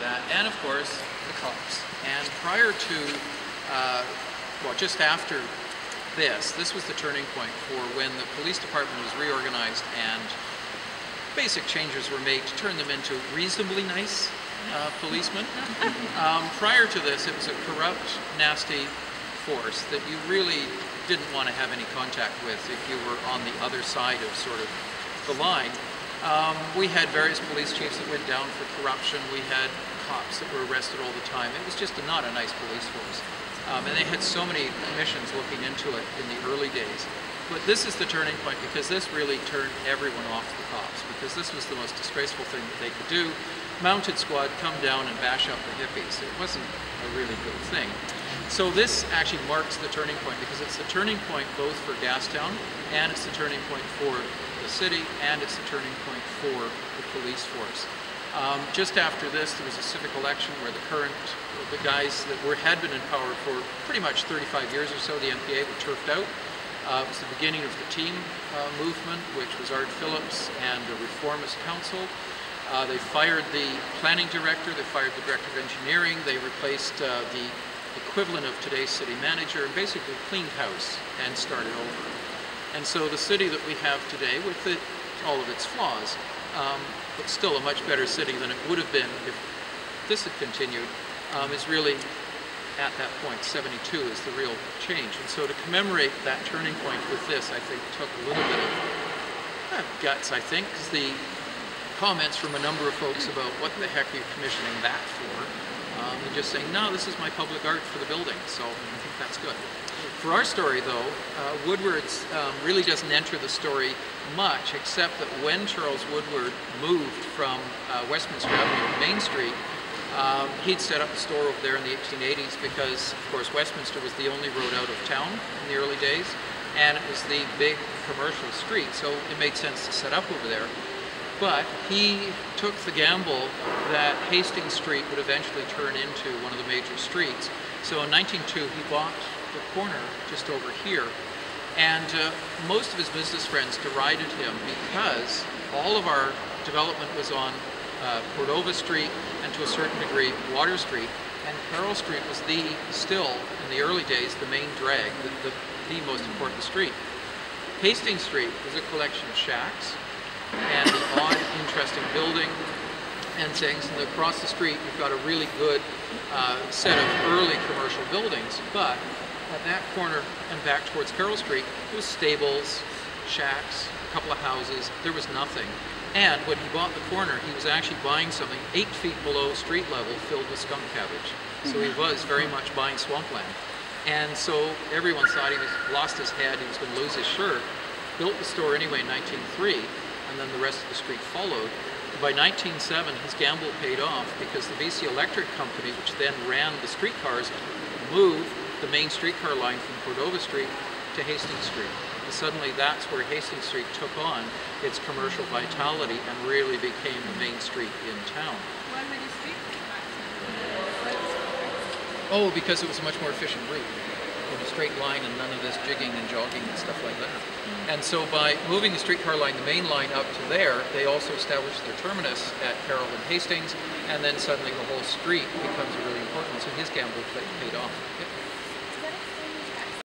that, and of course the cops. And prior to, well, just after this was the turning point for when the police department was reorganized and basic changes were made to turn them into reasonably nice policemen. Prior to this, it was a corrupt, nasty force that you really didn't want to have any contact with if you were on the other side of sort of the line. We had various police chiefs that went down for corruption. We had cops that were arrested all the time. It was just not a nice police force. And they had so many commissions looking into it in the early days. But this is the turning point, because this really turned everyone off the cops, because this was the most disgraceful thing that they could do. Mounted squad come down and bash up the hippies. It wasn't a really good thing. So this actually marks the turning point, because it's the turning point both for Gastown, and it's the turning point for the city, and it's the turning point for the police force. Just after this, there was a civic election where the guys that had been in power for pretty much 35 years or so, the NPA, were turfed out. It was the beginning of the team movement, which was Art Phillips and the Reformist Council. They fired the planning director, they fired the director of engineering, they replaced the equivalent of today's city manager, and basically cleaned house and started over. And so the city that we have today, with all of its flaws, but still a much better city than it would have been if this had continued, is really at that point. 72 is the real change. And so to commemorate that turning point with this, I think, took a little bit of guts, I think, because the comments from a number of folks about what the heck are you commissioning that for, and just saying, no, this is my public art for the building, so I think that's good. For our story, though, Woodward's really doesn't enter the story much, except that when Charles Woodward moved from Westminster Avenue to Main Street, he'd set up a store over there in the 1880s because, of course, Westminster was the only road out of town in the early days, and it was the big commercial street, so it made sense to set up over there. But he took the gamble that Hastings Street would eventually turn into one of the major streets. So in 1902, he bought the corner just over here, and most of his business friends derided him because all of our development was on Cordova Street and to a certain degree Water Street, and Carroll Street was still in the early days the main drag, the most important street. Hastings Street was a collection of shacks and the odd, interesting building and things, and across the street you've got a really good set of early commercial buildings, but at that corner and back towards Carroll Street, it was stables, shacks, a couple of houses. There was nothing. And when he bought the corner, he was actually buying something 8 feet below street level filled with skunk cabbage. So he was very much buying swampland. And so everyone thought he lost his head, he was going to lose his shirt. Built the store anyway in 1903, and then the rest of the street followed. By 1907, his gamble paid off because the BC Electric Company, which then ran the streetcars, moved the main streetcar line from Cordova Street to Hastings Street. And suddenly that's where Hastings Street took on its commercial vitality and really became the main street in town. Why many streets? Oh, because it was a much more efficient route in a straight line and none of this jigging and jogging and stuff like that. And so by moving the streetcar line, the main line up to there, they also established their terminus at Carroll and Hastings, and then suddenly the whole street becomes really important. So his gamble paid off.